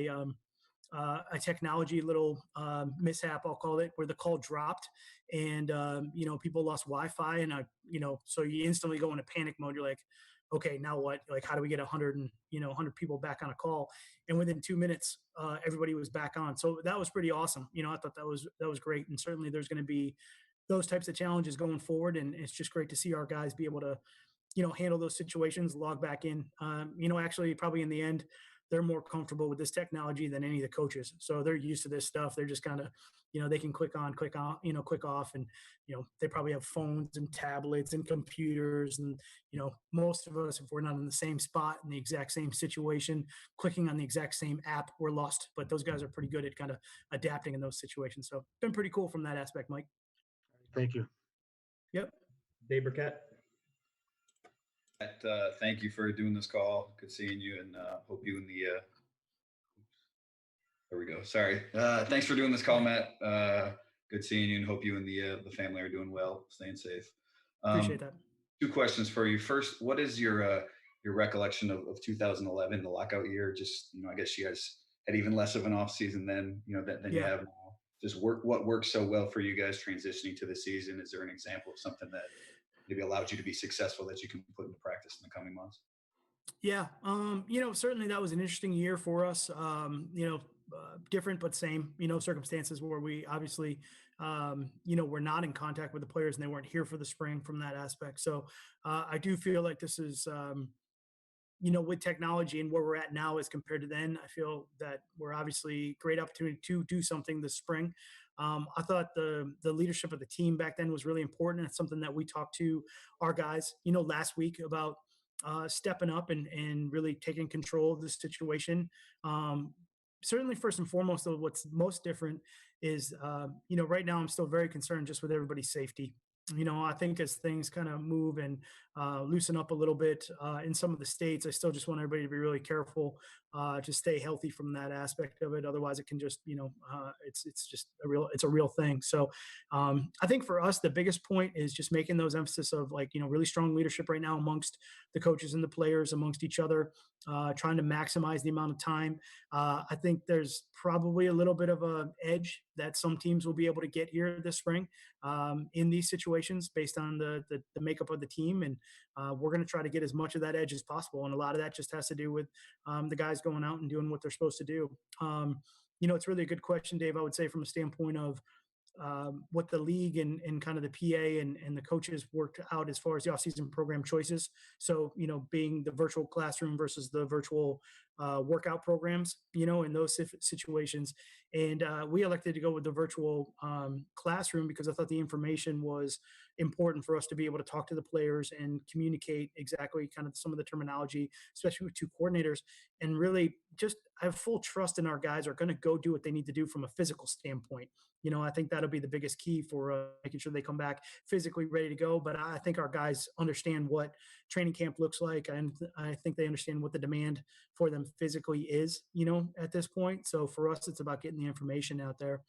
a technology little mishap, I'll call it, where the call dropped and, people lost Wi-Fi and, so you instantly go into panic mode. You're like, okay, now what? Like, how do we get 100 people back on a call? And within 2 minutes, everybody was back on. So that was pretty awesome. I thought that was great. And certainly there's going to be those types of challenges going forward. And it's just great to see our guys be able to, handle those situations, log back in. Actually, probably in the end, they're more comfortable with this technology than any of the coaches. So they're used to this stuff. They're just kind of, they can click on, click on, click off. And, they probably have phones and tablets and computers. And, most of us, if we're not in the same spot in the exact same situation, clicking on the exact same app, we're lost. But those guys are pretty good at kind of adapting in those situations. So been pretty cool from that aspect, Mike. Thank you. Yep. Dave Burkett. Thank you for doing this call. Good seeing you, and hope you and the. There we go. Sorry. Thanks for doing this call, Matt. Good seeing you, and hope you and the family are doing well, staying safe. Appreciate that. 2 questions for you. First, what is your recollection of 2011, the lockout year? Just I guess you guys had even less of an off season then than you have now. Just what worked so well for you guys transitioning to the season? Is there an example of something that maybe allowed you to be successful that you can put into practice in the coming months? Yeah. Certainly that was an interesting year for us. Different, but same, circumstances where we obviously, were not in contact with the players and they weren't here for the spring from that aspect. So I do feel like this is, with technology and where we're at now as compared to then, I feel that we're obviously great opportunity to do something this spring. I thought the leadership of the team back then was really important. It's something that we talked to our guys, last week about stepping up and really taking control of the situation. Certainly, first and foremost, though, what's most different is, right now I'm still very concerned just with everybody's safety. I think as things kind of move and loosen up a little bit in some of the states, I still just want everybody to be really careful, to stay healthy from that aspect of it. Otherwise, it can just, it's just it's a real thing. So I think for us, the biggest point is just making those emphasis of really strong leadership right now amongst the coaches and the players, amongst each other, trying to maximize the amount of time. I think there's probably a little bit of an edge that some teams will be able to get here this spring in these situations based on the makeup of the team. And we're going to try to get as much of that edge as possible. And a lot of that just has to do with the guys going out and doing what they're supposed to do. It's really a good question, Dave, I would say from a standpoint of what the league and kind of the PA and the coaches worked out as far as the offseason program choices. So, being the virtual classroom versus the virtual workout programs, in those situations. And we elected to go with the virtual classroom because I thought the information was important for us to be able to talk to the players and communicate exactly kind of some of the terminology, especially with 2 coordinators. And really just I have full trust in our guys are going to go do what they need to do from a physical standpoint. I think that'll be the biggest key for making sure they come back physically ready to go. But I think our guys understand what training camp looks like. And I think they understand what the demand for them physically is, at this point. So for us, it's about getting the information out there.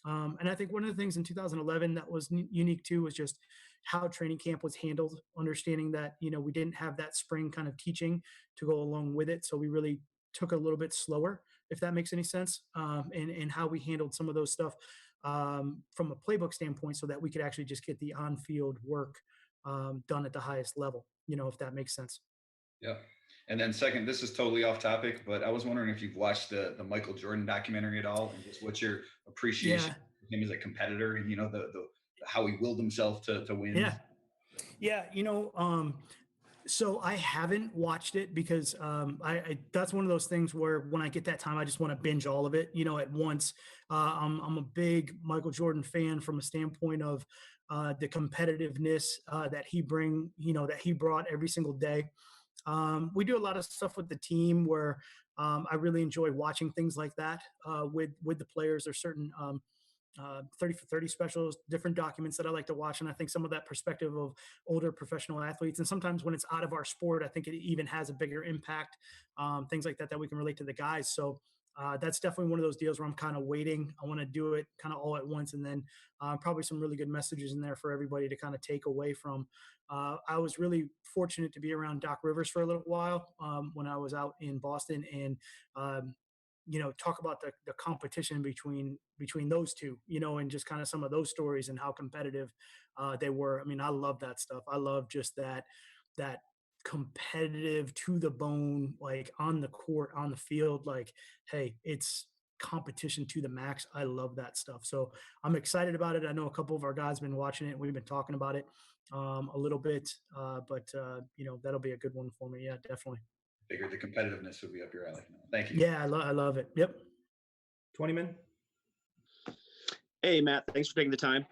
And I think one of the things in 2011 that was unique too was just how training camp was handled, understanding that, we didn't have that spring kind of teaching to go along with it. So we really took a little bit slower, if that makes any sense, and how we handled some of those stuff from a playbook standpoint so that we could actually just get the on-field work done at the highest level, if that makes sense. Yeah. And then second, this is totally off topic, but I was wondering if you've watched the Michael Jordan documentary at all, and just what's your appreciation of him as a competitor and, the how he willed himself to win. Yeah. So I haven't watched it because I that's one of those things where when I get that time, I just want to binge all of it, at once. I'm a big Michael Jordan fan from a standpoint of the competitiveness that he brought every single day. We do a lot of stuff with the team where I really enjoy watching things like that with the players. There's certain 30 for 30 specials, different documents that I like to watch. And I think some of that perspective of older professional athletes, and sometimes when it's out of our sport, I think it even has a bigger impact, things like that we can relate to the guys. So that's definitely one of those deals where I'm kind of waiting. I want to do it kind of all at once. And then probably some really good messages in there for everybody to kind of take away from. I was really fortunate to be around Doc Rivers for a little while when I was out in Boston. And talk about the competition between those two, and just kind of some of those stories and how competitive they were. I mean, I love that stuff. I love just that competitive to the bone, like on the court, on the field, like, hey, it's competition to the max. I love that stuff. So I'm excited about it. I know a couple of our guys have been watching it. We've been talking about it a little bit, but that'll be a good one for me. Yeah, definitely. Figured the competitiveness would be up your alley. No, thank you. Yeah, I love it. Yep. 20-man. Hey, Matt, thanks for taking the time.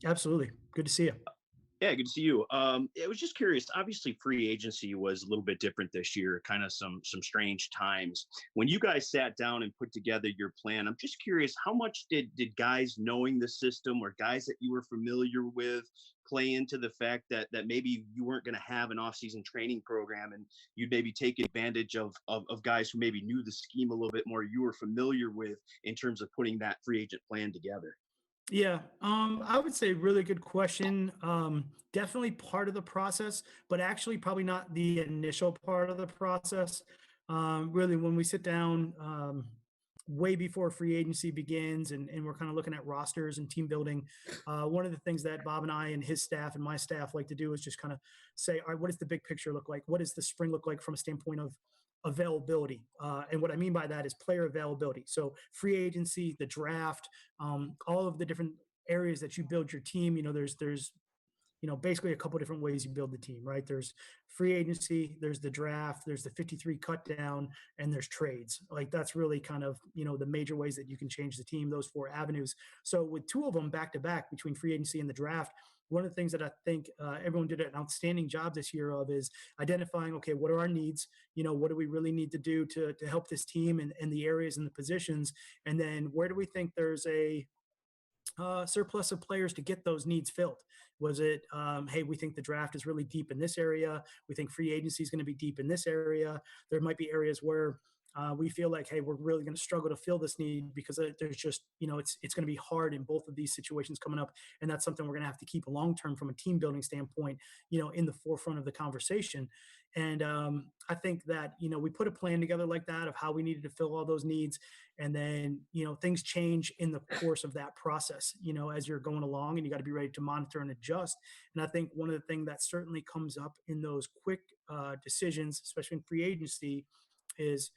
Absolutely. Good to see you. Yeah, good to see you. I was just curious. Obviously, free agency was a little bit different this year, kind of some strange times. When you guys sat down and put together your plan, I'm just curious, how much did guys knowing the system or guys that you were familiar with play into the fact that maybe you weren't going to have an off-season training program and you'd maybe take advantage of guys who maybe knew the scheme a little bit more, you were familiar with in terms of putting that free agent plan together? Yeah, I would say really good question. Definitely part of the process, but actually probably not the initial part of the process. Really, when we sit down way before free agency begins and we're kind of looking at rosters and team building, one of the things that Bob and I and his staff and my staff like to do is just kind of say, all right, what does the big picture look like? What does the spring look like from a standpoint of availability? And what I mean by that is player availability. So free agency, the draft, all of the different areas that you build your team. There's basically a couple different ways you build the team, right? There's free agency, there's the draft, there's the 53 cut down, and there's trades. Like that's really kind of, the major ways that you can change the team, those four avenues. So with two of them back to back between free agency and the draft, one of the things that I think everyone did an outstanding job this year of is identifying, okay, what are our needs? What do we really need to do to help this team and the areas and the positions? And then where do we think there's a surplus of players to get those needs filled? Was it, hey, we think the draft is really deep in this area. We think free agency is going to be deep in this area. There might be areas where we feel like, hey, we're really going to struggle to fill this need because there's just, it's going to be hard in both of these situations coming up. And that's something we're going to have to keep long-term from a team building standpoint, in the forefront of the conversation. And I think that, we put a plan together like that of how we needed to fill all those needs. And then, things change in the course of that process, as you're going along, and you got to be ready to monitor and adjust. And I think one of the things that certainly comes up in those quick decisions, especially in free agency, is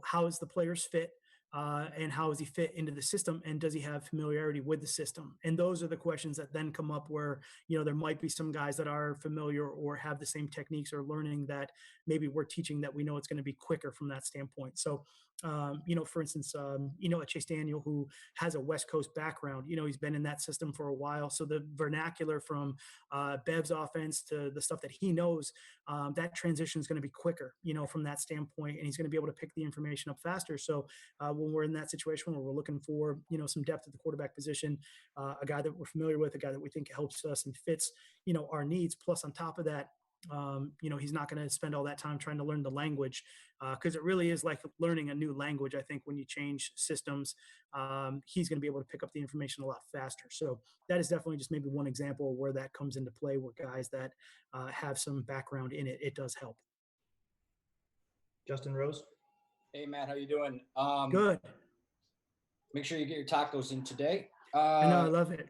how is the player's fit? And how does he fit into the system, and does he have familiarity with the system? And those are the questions that then come up where, there might be some guys that are familiar or have the same techniques or learning that maybe we're teaching that we know it's going to be quicker from that standpoint. So, for instance, a Chase Daniel who has a West Coast background, he's been in that system for a while. So the vernacular from Bev's offense to the stuff that he knows, that transition is going to be quicker, from that standpoint, and he's going to be able to pick the information up faster. So when we're in that situation where we're looking for, some depth at the quarterback position, a guy that we're familiar with, a guy that we think helps us and fits, our needs. Plus on top of that, he's not going to spend all that time trying to learn the language because it really is like learning a new language. I think when you change systems, he's going to be able to pick up the information a lot faster. So that is definitely just maybe one example where that comes into play, where guys that have some background in it, it does help. Justin Rose. Hey, Matt, how you doing? Good. Make sure you get your tacos in today. I know, I love it.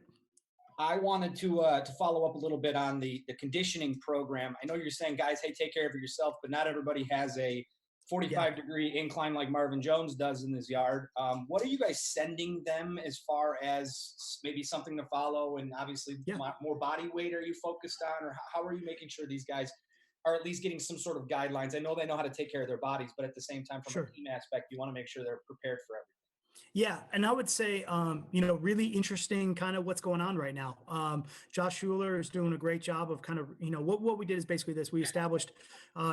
I wanted to follow up a little bit on the conditioning program. I know you're saying, guys, hey, take care of yourself, but not everybody has a 45-degree incline like Marvin Jones does in his yard. What are you guys sending them as far as maybe something to follow? And obviously more body weight are you focused on? Or how are you making sure these guys are at least getting some sort of guidelines? I know they know how to take care of their bodies, but at the same time, from a team aspect, you want to make sure they're prepared for everything. Yeah, and I would say, really interesting kind of what's going on right now. Josh Schuler is doing a great job of kind of, what we did is basically this. We established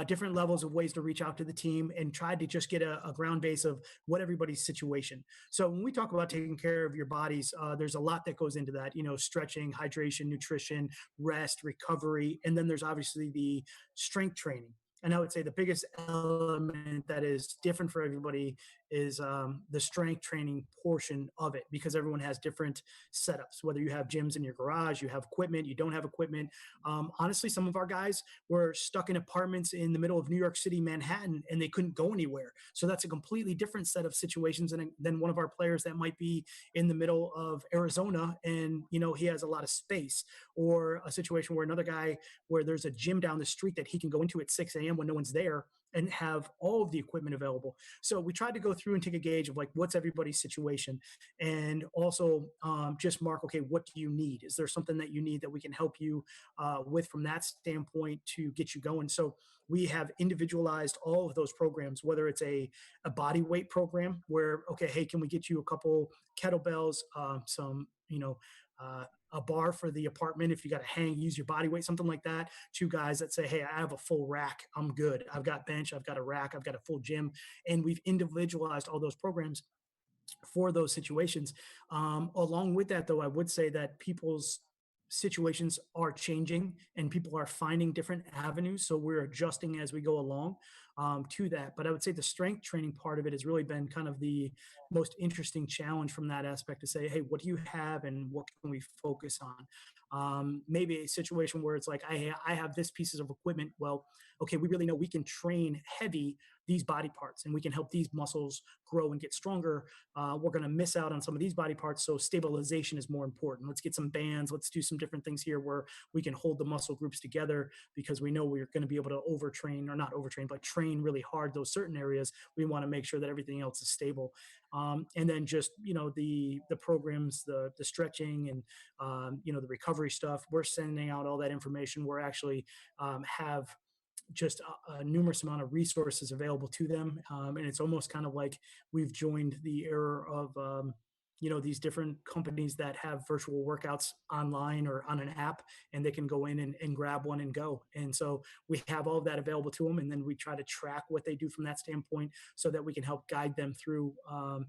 different levels of ways to reach out to the team and tried to just get a ground base of what everybody's situation. So when we talk about taking care of your bodies, there's a lot that goes into that, stretching, hydration, nutrition, rest, recovery, and then there's obviously the strength training. And I would say the biggest element that is different for everybody is the strength training portion of it, because everyone has different setups. Whether you have gyms in your garage, you have equipment, you don't have equipment. Honestly, some of our guys were stuck in apartments in the middle of New York City, Manhattan, and they couldn't go anywhere. So that's a completely different set of situations than one of our players that might be in the middle of Arizona and he has a lot of space, or a situation where another guy where there's a gym down the street that he can go into at 6 a.m. when no one's there and have all of the equipment available. So we tried to go through and take a gauge of like what's everybody's situation, and also just mark, okay, what do you need? Is there something that you need that we can help you with from that standpoint to get you going? So we have individualized all of those programs, whether it's a body weight program where, okay, hey, can we get you a couple kettlebells, some, a bar for the apartment if you got to hang, use your body weight, something like that. Two guys that say, hey, I have a full rack, I'm good. I've got bench, I've got a rack, I've got a full gym. And we've individualized all those programs for those situations. Along with that, though, I would say that people's situations are changing and people are finding different avenues. So we're adjusting as we go along to that. But I would say the strength training part of it has really been kind of the most interesting challenge from that aspect, to say, hey, what do you have and what can we focus on? Maybe a situation where it's like, I have this pieces of equipment. Well, okay, we really know we can train heavy these body parts and we can help these muscles grow and get stronger. We're going to miss out on some of these body parts. So stabilization is more important. Let's get some bands. Let's do some different things here where we can hold the muscle groups together, because we know we're going to be able to overtrain, or not overtrain, but train really hard those certain areas. We want to make sure that everything else is stable. And then just, the programs, the stretching and, the recovery stuff, we're sending out all that information. We're actually have just a numerous amount of resources available to them. And it's almost kind of like we've joined the era of, these different companies that have virtual workouts online or on an app, and they can go in and grab one and go. And so we have all of that available to them. And then we try to track what they do from that standpoint so that we can help guide them through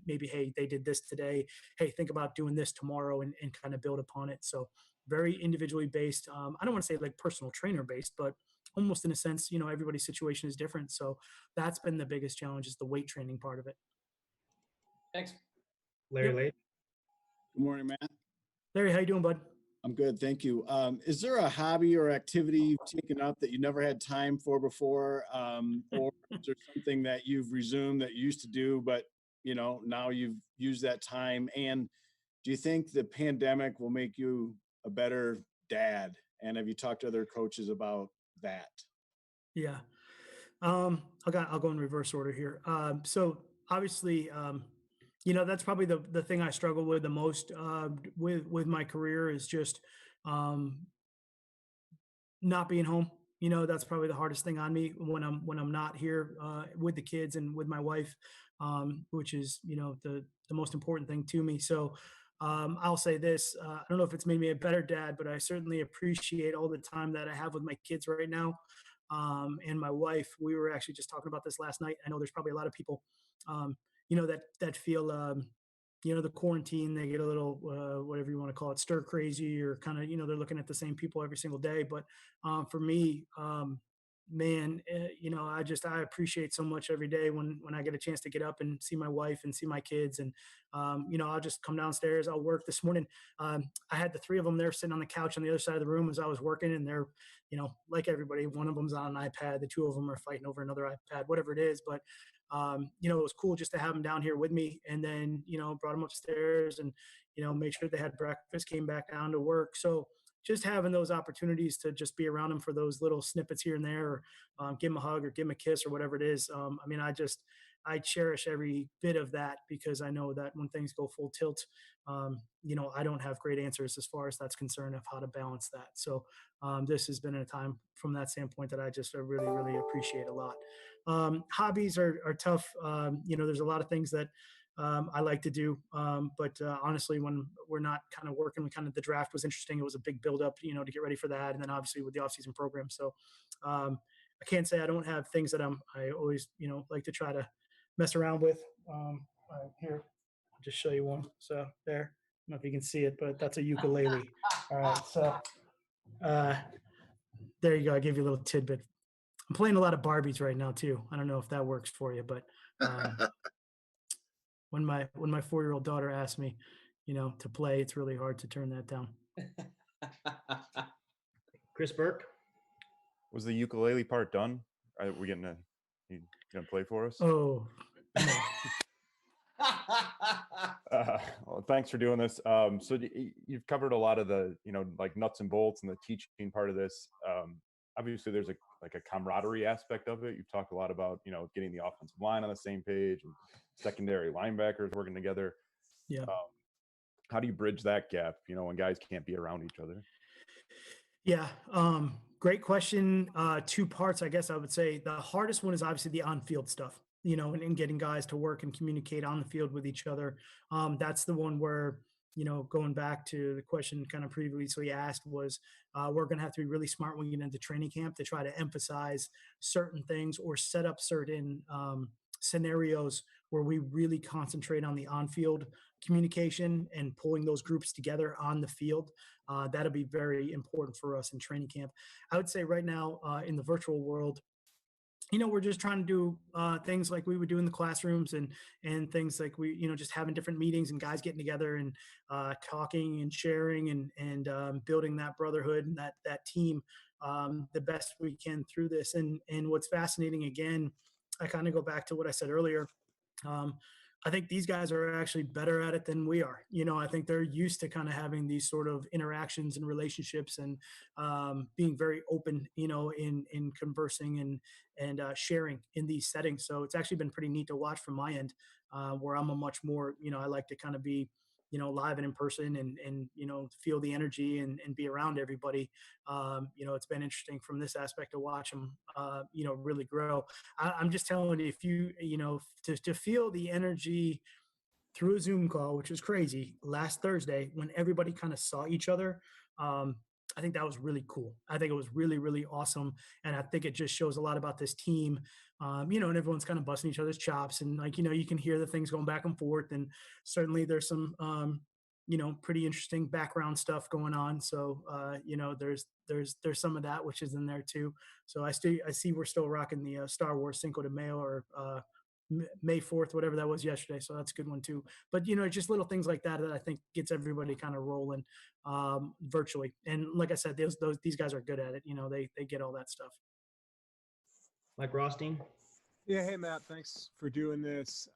maybe, hey, they did this today. Hey, think about doing this tomorrow, and kind of build upon it. So very individually based. I don't want to say like personal trainer based, but almost in a sense, everybody's situation is different. So that's been the biggest challenge, is the weight training part of it. Thanks. Larry Yep. Late. Good morning, Matt. Larry, how you doing, bud? I'm good, thank you. Is there a hobby or activity you've taken up that you never had time for before? Or is there something that you've resumed that you used to do, but now you've used that time? And do you think the pandemic will make you a better dad? And have you talked to other coaches about that? Yeah. I'll go in reverse order here. So obviously, that's probably the thing I struggle with the most with my career, is just not being home. That's probably the hardest thing on me when I'm not here with the kids and with my wife, which is the most important thing to me. So I'll say this: I don't know if it's made me a better dad, but I certainly appreciate all the time that I have with my kids right now. And my wife. We were actually just talking about this last night. I know there's probably a lot of people, that feel, the quarantine, they get a little, whatever you want to call it, stir crazy, or kind of, they're looking at the same people every single day. But for me, man, I appreciate so much every day when I get a chance to get up and see my wife and see my kids. And, I'll just come downstairs. I'll work this morning. I had the three of them there sitting on the couch on the other side of the room as I was working, and they're, like everybody, one of them's on an iPad. The two of them are fighting over another iPad, whatever it is. But, it was cool just to have them down here with me, and then, brought them upstairs and, made sure they had breakfast, came back down to work. So just having those opportunities to just be around them for those little snippets here and there, or give them a hug or give them a kiss or whatever it is. I cherish every bit of that, because I know that when things go full tilt, I don't have great answers as far as that's concerned, of how to balance that. So this has been a time from that standpoint that I really, really appreciate a lot. Hobbies are tough. There's a lot of things that I like to do. But honestly, when we're not kind of working, the draft was interesting. It was a big buildup, to get ready for that. And then obviously with the offseason program. So I can't say I don't have things that I always, like to try to mess around with. Here, I'll just show you one. So there, I don't know if you can see it, but that's a ukulele. All right. So there you go. I gave you a little tidbit. I'm playing a lot of Barbies right now too. I don't know if that works for you, but um, when my 4-year-old daughter asks me, to play, it's really hard to turn that down. Chris Burke. Was the ukulele part done? Are we you gonna play for us? Oh, no. Well, thanks for doing this. So you've covered a lot of the, like nuts and bolts and the teaching part of this. Obviously there's a camaraderie aspect of it. You've talked a lot about, getting the offensive line on the same page and secondary linebackers working together. Yeah. How do you bridge that gap, when guys can't be around each other? Yeah. Great question. 2 parts, I guess I would say. The hardest one is obviously the on-field stuff, and getting guys to work and communicate on the field with each other. That's the one where, going back to the question kind of previously asked was, we're going to have to be really smart when we get into training camp to try to emphasize certain things or set up certain scenarios where we really concentrate on the on-field communication and pulling those groups together on the field. That'll be very important for us in training camp. I would say right now in the virtual world, we're just trying to do things like we would do in the classrooms and things like just having different meetings and guys getting together and talking and sharing and building that brotherhood and that team the best we can through this. And what's fascinating, again, I kind of go back to what I said earlier. Um, I think these guys are actually better at it than we are. I think they're used to kind of having these sort of interactions and relationships and being very open, in conversing and sharing in these settings. So it's actually been pretty neat to watch from my end, where I'm a much more, I like to kind of be, live and in person and feel the energy and be around everybody. It's been interesting from this aspect to watch them, really grow. I'm just telling you, if to feel the energy through a Zoom call, which was crazy last Thursday when everybody kind of saw each other. I think that was really cool. I think it was really, really awesome. And I think it just shows a lot about this team, and everyone's kind of busting each other's chops. And you can hear the things going back and forth. And certainly there's some, pretty interesting background stuff going on. So, there's some of that, which is in there too. So I see we're still rocking the Star Wars Cinco de Mayo or May 4th, whatever that was yesterday. So that's a good one too. But just little things like that that I think gets everybody kind of rolling virtually. And like I said, these guys are good at it. They get all that stuff. Mike Rothstein. Yeah, hey Matt, thanks for doing this.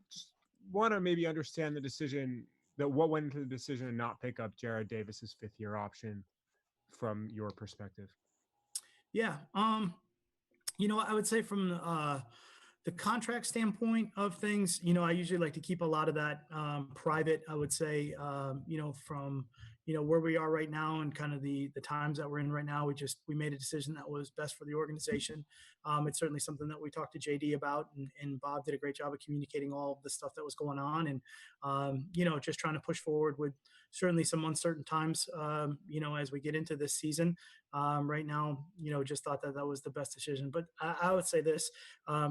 Just want to maybe understand the decision what went into the decision to not pick up Jarrad Davis's 5th-year option from your perspective. Yeah. I would say from the contract standpoint of things, I usually like to keep a lot of that private. I would say, from where we are right now and kind of the times that we're in right now, we made a decision that was best for the organization. It's certainly something that we talked to JD about, and Bob did a great job of communicating all of the stuff that was going on, and just trying to push forward with certainly some uncertain times, as we get into this season. Right now, just thought that was the best decision. But I would say this: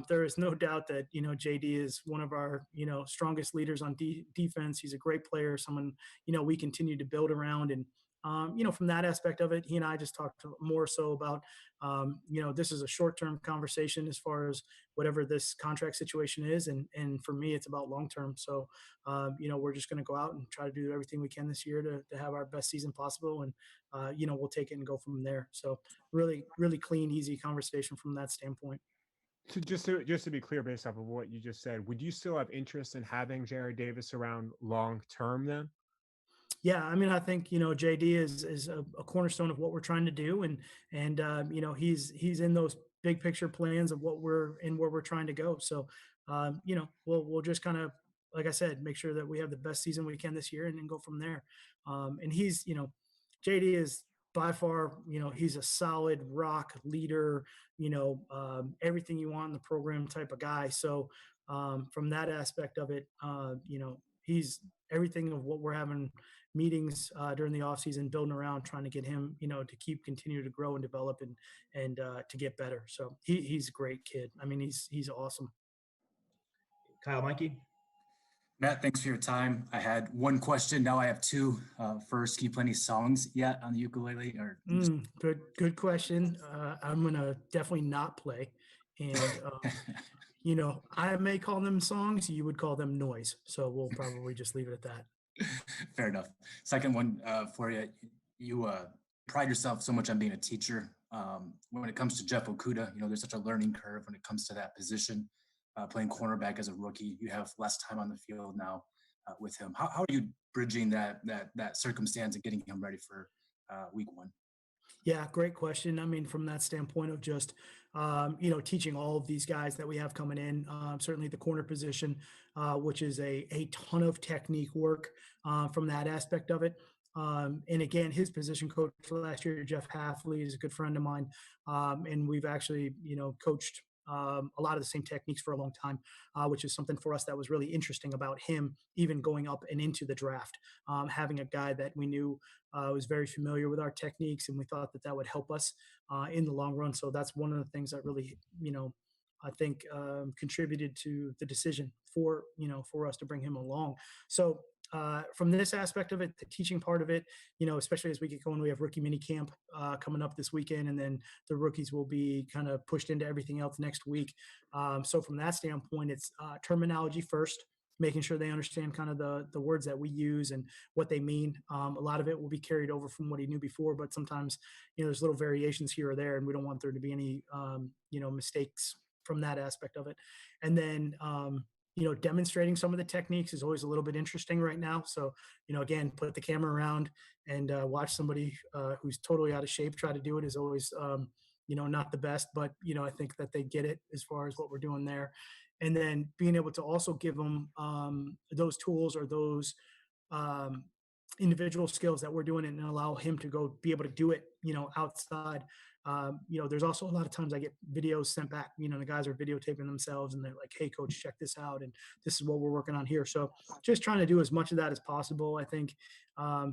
there is no doubt that JD is one of our strongest leaders on defense. He's a great player, someone we continue to build around, and from that aspect of it, he and I just talked more so about this is a short-term conversation as far as whatever this contract situation is, and for me, it's about long-term. So we're just going to go out and try to do everything we can this year to have our best season possible, and we'll take it and go from there. So really, really clean, easy conversation from that standpoint. So just to be clear, based off of what you just said, would you still have interest in having Jarrad Davis around long term then? Yeah, I mean, I think JD is a cornerstone of what we're trying to do, and he's in those big picture plans of what we're in, where we're trying to go. So we'll just kind of, like I said, make sure that we have the best season we can this year, and then go from there. And he's JD is by far he's a solid rock leader, everything you want in the program type of guy. So from that aspect of it, he's everything of what we're having meetings during the off season, building around, trying to get him, to continue to grow and develop and to get better. So he's a great kid. I mean, he's awesome. Kyle Meinke. Matt, thanks for your time. I had one question. Now I have two. First, can you play any songs yet on the ukulele? Or Good question. I'm gonna definitely not play, and I may call them songs. You would call them noise. So we'll probably just leave it at that. fair enough. Second one for you. You pride yourself so much on being a teacher. When it comes to Jeff Okuda, there's such a learning curve when it comes to that position. Playing cornerback as a rookie, you have less time on the field now with him. How are you bridging that circumstance and getting him ready for week one? Yeah, great question. I mean, from that standpoint of just, teaching all of these guys that we have coming in, certainly the corner position, which is a ton of technique work from that aspect of it. And again, his position coach last year, Jeff Halfley, is a good friend of mine. And we've actually, coached a lot of the same techniques for a long time, which is something for us that was really interesting about him, even going up and into the draft. Having a guy that we knew was very familiar with our techniques, and we thought that would help us in the long run. So that's one of the things that really, I think contributed to the decision for us to bring him along. So from this aspect of it, the teaching part of it, especially as we get going, we have rookie mini camp coming up this weekend, and then the rookies will be kind of pushed into everything else next week. So from that standpoint, it's terminology first, making sure they understand kind of the words that we use and what they mean. A lot of it will be carried over from what he knew before, but sometimes, there's little variations here or there, and we don't want there to be any, mistakes from that aspect of it. And then, demonstrating some of the techniques is always a little bit interesting right now. So, again, put the camera around and watch somebody who's totally out of shape try to do it is always, not the best, but, I think that they get it as far as what we're doing there. And then being able to also give them those tools or those um, individual skills that we're doing and allow him to go be able to do it, outside. There's also a lot of times I get videos sent back, the guys are videotaping themselves and they're like, hey coach, check this out. And this is what we're working on here. So just trying to do as much of that as possible. I think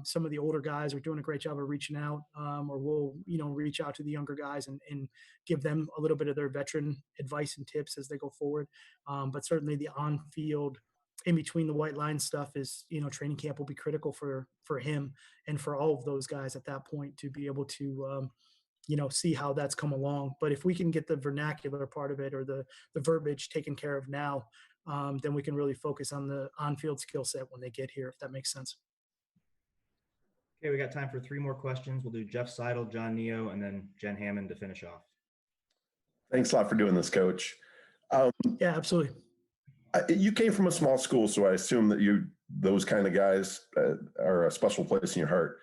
some of the older guys are doing a great job of reaching out or we'll, reach out to the younger guys and give them a little bit of their veteran advice and tips as they go forward. But certainly the on-field in between the white line stuff is, training camp will be critical for him and for all of those guys at that point to be able to, see how that's come along. But if we can get the vernacular part of it or the verbiage taken care of now, then we can really focus on the on-field skill set when they get here, if that makes sense. Okay, we got time for 3 more questions. We'll do Jeff Seidel, John Neo, and then Jen Hammond to finish off. Thanks a lot for doing this, Coach. Yeah, absolutely. You came from a small school, so I assume that those kind of guys are a special place in your heart.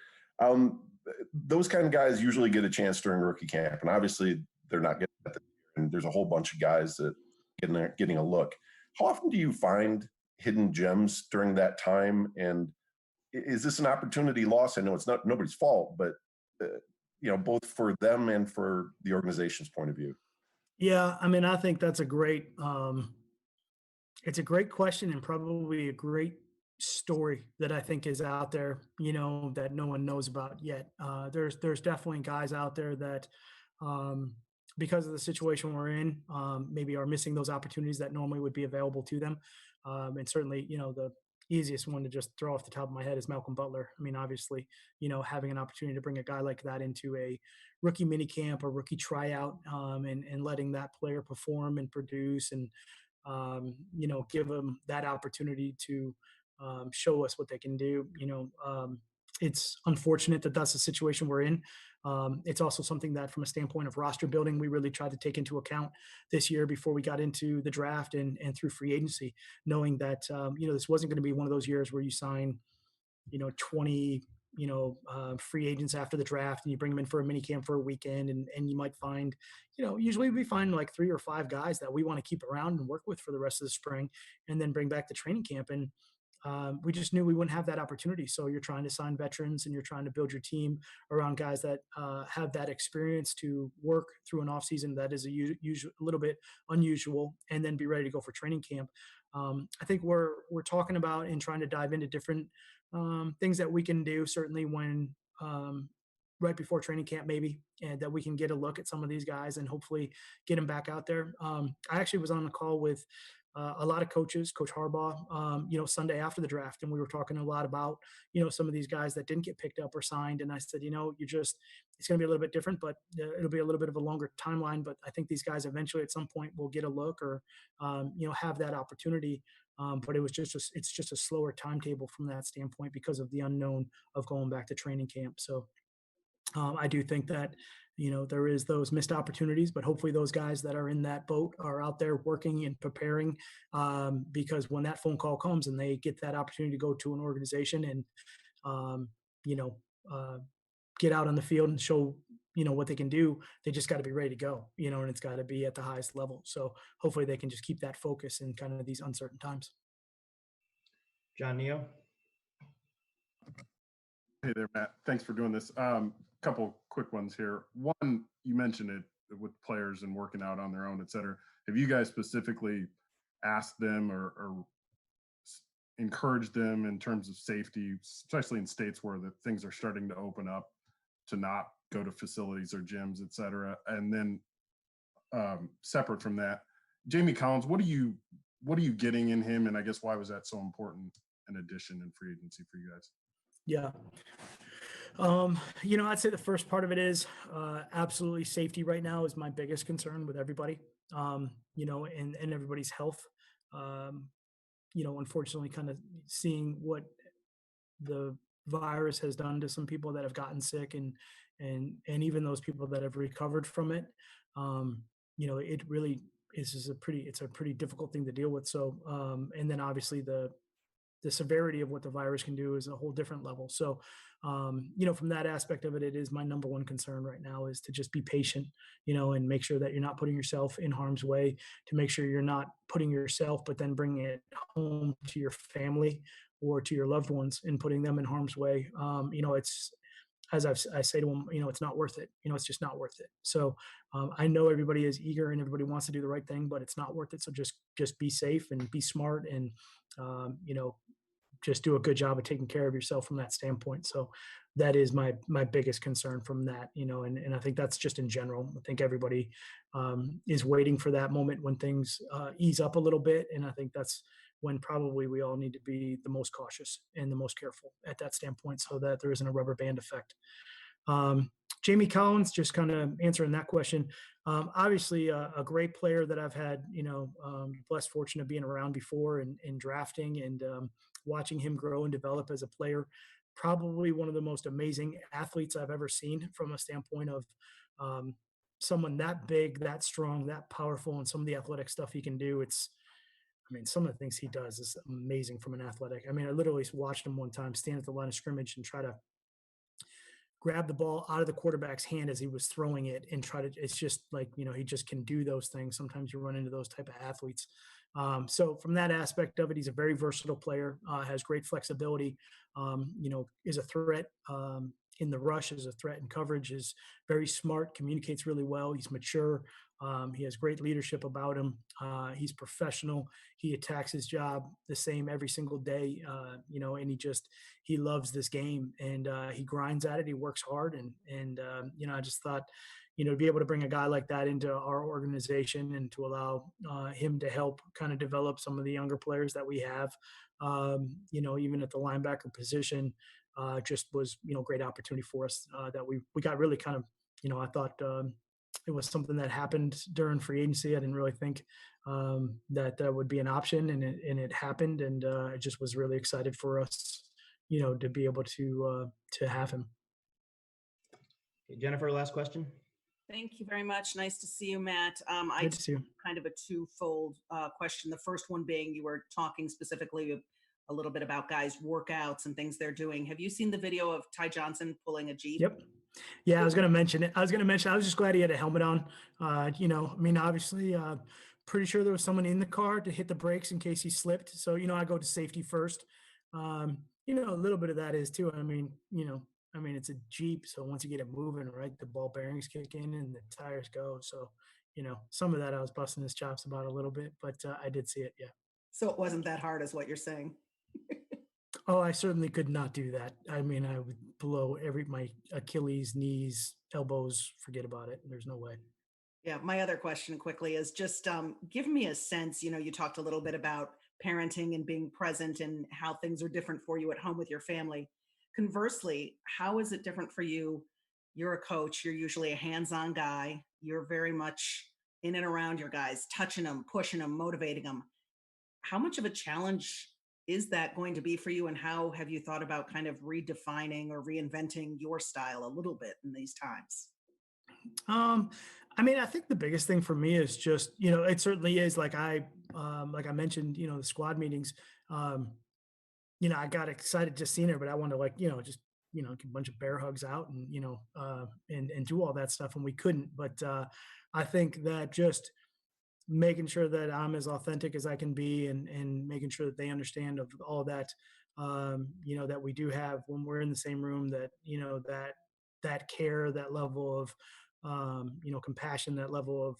Those kind of guys usually get a chance during rookie camp, and obviously they're not getting it. And there's a whole bunch of guys that getting a look. How often do you find hidden gems during that time? And is this an opportunity loss? I know it's not nobody's fault, but both for them and for the organization's point of view. Yeah, I mean, I think that's it's a great question and probably a great story that I think is out there, that no one knows about yet. There's definitely guys out there that, because of the situation we're in, maybe are missing those opportunities that normally would be available to them. And certainly, the easiest one to just throw off the top of my head is Malcolm Butler. I mean, obviously, having an opportunity to bring a guy like that into a rookie mini camp or rookie tryout, and letting that player perform and produce and, give them that opportunity to show us what they can do. It's unfortunate that that's the situation we're in. It's also something that, from a standpoint of roster building, we really tried to take into account this year before we got into the draft and through free agency, knowing that this wasn't going to be one of those years where you sign 20 free agents after the draft and you bring them in for a mini camp for a weekend and you might find, usually we find like 3 or 5 guys that we want to keep around and work with for the rest of the spring and then bring back to training camp. And we just knew we wouldn't have that opportunity. So you're trying to sign veterans and you're trying to build your team around guys that have that experience to work through an off season that is a little bit unusual and then be ready to go for training camp. I think we're talking about and trying to dive into different things that we can do, certainly when right before training camp, maybe, and that we can get a look at some of these guys and hopefully get them back out there. I actually was on a call with a lot of coaches, Coach Harbaugh, Sunday after the draft, and we were talking a lot about, some of these guys that didn't get picked up or signed. And I said, it's going to be a little bit different, but it'll be a little bit of a longer timeline. But I think these guys eventually at some point will get a look or, have that opportunity. But it's just a slower timetable from that standpoint because of the unknown of going back to training camp. So I do think that, there is those missed opportunities, but hopefully those guys that are in that boat are out there working and preparing, because when that phone call comes and they get that opportunity to go to an organization and, um, you know, uh, get out on the field and show, what they can do, they just got to be ready to go, and it's got to be at the highest level. So hopefully they can just keep that focus in kind of these uncertain times. John Neo. Hey there, Matt. Thanks for doing this. Couple quick ones here. One, you mentioned it with players and working out on their own, et cetera. Have you guys specifically asked them or encouraged them in terms of safety, especially in states where the things are starting to open up, to not go to facilities or gyms, et cetera? And then separate from that, Jamie Collins, what are you getting in him? And I guess why was that so important an addition in free agency for you guys? Yeah. I'd say the first part of it is absolutely safety right now is my biggest concern with everybody, and everybody's health. Unfortunately, kind of seeing what the virus has done to some people that have gotten sick and even those people that have recovered from it. It really is it's a pretty difficult thing to deal with. So, and then obviously the severity of what the virus can do is a whole different level. So, from that aspect of it, it is my number one concern right now is to just be patient, and make sure that you're not putting yourself in harm's way, to make sure you're not putting yourself, but then bringing it home to your family or to your loved ones and putting them in harm's way. It's, as I say to them, it's not worth it. It's just not worth it. So I know everybody is eager and everybody wants to do the right thing, but it's not worth it. So just be safe and be smart and, just do a good job of taking care of yourself from that standpoint. So that is my biggest concern from that, and I think that's just in general. I think everybody is waiting for that moment when things ease up a little bit. And I think that's when probably we all need to be the most cautious and the most careful at that standpoint so that there isn't a rubber band effect. Jamie Collins, just kind of answering that question. Obviously, a great player that I've had, blessed fortune of being around before and drafting and watching him grow and develop as a player. Probably one of the most amazing athletes I've ever seen from a standpoint of someone that big, that strong, that powerful, and some of the athletic stuff he can do. Some of the things he does is amazing from an athletic. I literally watched him one time stand at the line of scrimmage and try to grab the ball out of the quarterback's hand as he was throwing it and it's just like, he just can do those things. Sometimes you run into those type of athletes. So from that aspect of it, he's a very versatile player, has great flexibility, is a threat in the rush, is a threat in coverage, is very smart, communicates really well. He's mature. He has great leadership about him. He's professional. He attacks his job the same every single day, and he loves this game and he grinds at it. He works hard. And I just thought, to be able to bring a guy like that into our organization and to allow him to help kind of develop some of the younger players that we have, even at the linebacker position, just was, great opportunity for us that we got really kind of, I thought it was something that happened during free agency. I didn't really think that would be an option, and it happened, and I just was really excited for us, to be able to have him. Okay, Jennifer, last question. Thank you very much. Nice to see you, Matt. Good to see you. Kind of a twofold question. The first one being you were talking specifically a little bit about guys' workouts and things they're doing. Have you seen the video of Ty Johnson pulling a Jeep? Yep. Yeah, I was going to mention it. I was just glad he had a helmet on. Obviously, pretty sure there was someone in the car to hit the brakes in case he slipped. So, I go to safety first. A little bit of that is too. It's a Jeep. So once you get it moving, right, the ball bearings kick in and the tires go. So, some of that I was busting his chops about a little bit, but I did see it. Yeah. So it wasn't that hard is what you're saying. Oh, I certainly could not do that. I would blow my Achilles, knees, elbows, forget about it. There's no way. Yeah, my other question quickly is just give me a sense. You talked a little bit about parenting and being present and how things are different for you at home with your family. Conversely, how is it different for you? You're a coach, you're usually a hands on guy, you're very much in and around your guys, touching them, pushing them, motivating them. How much of a challenge is that going to be for you? And how have you thought about kind of redefining or reinventing your style a little bit in these times? Um, I mean, I think the biggest thing for me is just, it certainly is like I mentioned, the squad meetings. Um, I got excited just seeing her, but I wanted to just, get a bunch of bear hugs out and, and do all that stuff. And we couldn't, but, I think that just making sure that I'm as authentic as I can be and making sure that they understand of all that, that we do have when we're in the same room, that, that care, that level of, compassion, that level of,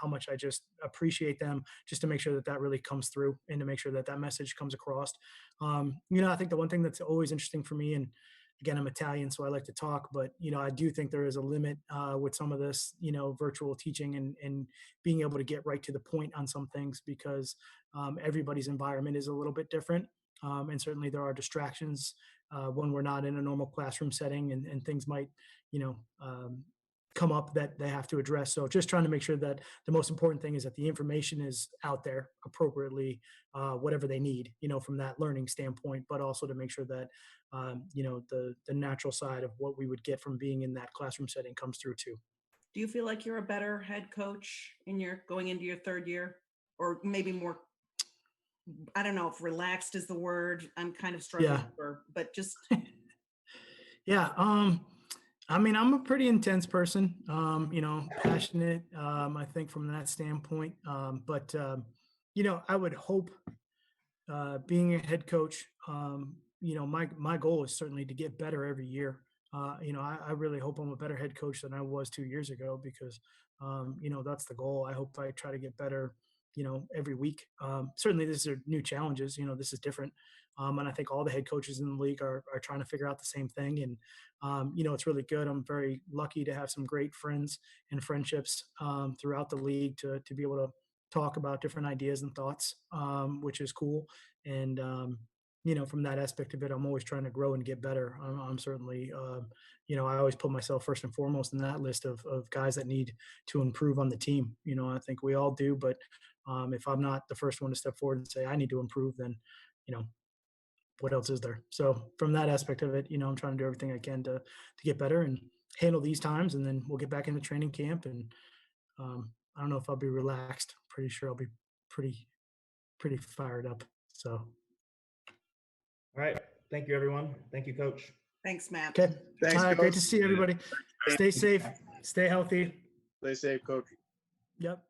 how much I just appreciate them, just to make sure that that really comes through and to make sure that that message comes across. I think the one thing that's always interesting for me, and again, I'm Italian, so I like to talk, but, I do think there is a limit with some of this, virtual teaching and being able to get right to the point on some things, because everybody's environment is a little bit different. And certainly there are distractions when we're not in a normal classroom setting, and things might, you know, um, come up that they have to address. So just trying to make sure that the most important thing is that the information is out there appropriately, whatever they need, from that learning standpoint, but also to make sure that, the natural side of what we would get from being in that classroom setting comes through too. Do you feel like you're a better head coach in your going into your third year, or maybe more? I don't know if relaxed is the word. I'm kind of struggling Yeah. for, but just Yeah. I mean, I'm a pretty intense person, passionate, I think from that standpoint. But, I would hope, being a head coach, my goal is certainly to get better every year. I really hope I'm a better head coach than I was 2 years ago, because, that's the goal. I hope I try to get better, every week. Certainly, these are new challenges. This is different. And I think all the head coaches in the league are trying to figure out the same thing. And, it's really good. I'm very lucky to have some great friends and friendships throughout the league to be able to talk about different ideas and thoughts, which is cool. And, from that aspect of it, I'm always trying to grow and get better. I'm certainly, I always put myself first and foremost in that list of guys that need to improve on the team. I think we all do, but if I'm not the first one to step forward and say I need to improve, then, you know, what else is there? So from that aspect of it, I'm trying to do everything I can to get better and handle these times, and then we'll get back into training camp. And I don't know if I'll be relaxed. Pretty sure I'll be pretty pretty fired up. So All right. Thank you, everyone. Thank you, Coach. thanks, Matt. okay, Thanks, all right, great to Coach. see everybody. Stay safe, stay healthy. Stay safe, Coach. Yep.